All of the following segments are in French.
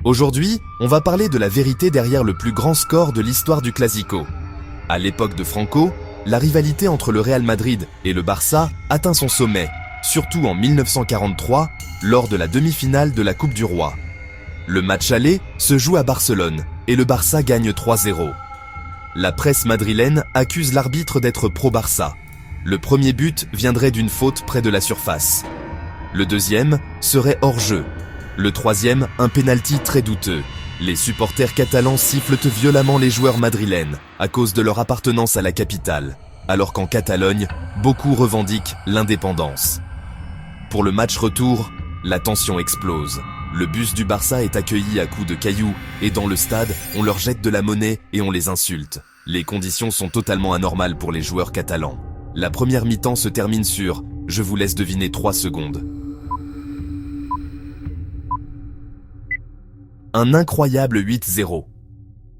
Aujourd'hui, on va parler de la vérité derrière le plus grand score de l'histoire du Clasico. À l'époque de Franco, la rivalité entre le Real Madrid et le Barça atteint son sommet, surtout en 1943, lors de la demi-finale de la Coupe du Roi. Le match aller se joue à Barcelone et le Barça gagne 3-0. La presse madrilène accuse l'arbitre d'être pro-Barça. Le premier but viendrait d'une faute près de la surface. Le deuxième serait hors-jeu. Le troisième, un pénalty très douteux. Les supporters catalans sifflent violemment les joueurs madrilènes à cause de leur appartenance à la capitale, alors qu'en Catalogne, beaucoup revendiquent l'indépendance. Pour le match retour, la tension explose. Le bus du Barça est accueilli à coups de cailloux et dans le stade, on leur jette de la monnaie et on les insulte. Les conditions sont totalement anormales pour les joueurs catalans. La première mi-temps se termine sur « Je vous laisse deviner 3 secondes ». Un incroyable 8-0.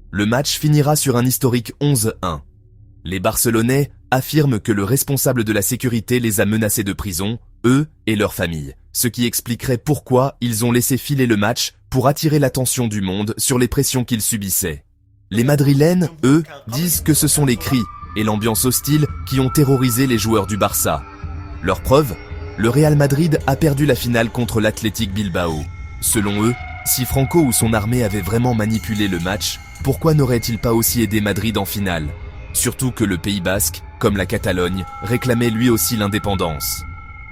Le match finira sur un historique 11-1. Les Barcelonais affirment que le responsable de la sécurité les a menacés de prison, eux et leurs familles, ce qui expliquerait pourquoi ils ont laissé filer le match pour attirer l'attention du monde sur les pressions qu'ils subissaient. Les Madrilènes, eux, disent que ce sont les cris et l'ambiance hostile qui ont terrorisé les joueurs du Barça. Leur preuve, le Real Madrid a perdu la finale contre l'Athletic Bilbao. Selon eux, si Franco ou son armée avaient vraiment manipulé le match, pourquoi n'aurait-il pas aussi aidé Madrid en finale? Surtout que le Pays Basque, comme la Catalogne, réclamait lui aussi l'indépendance.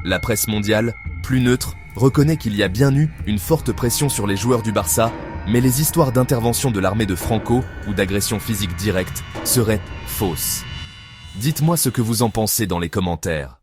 La presse mondiale, plus neutre, reconnaît qu'il y a bien eu une forte pression sur les joueurs du Barça, mais les histoires d'intervention de l'armée de Franco ou d'agression physique directe seraient fausses. Dites-moi ce que vous en pensez dans les commentaires.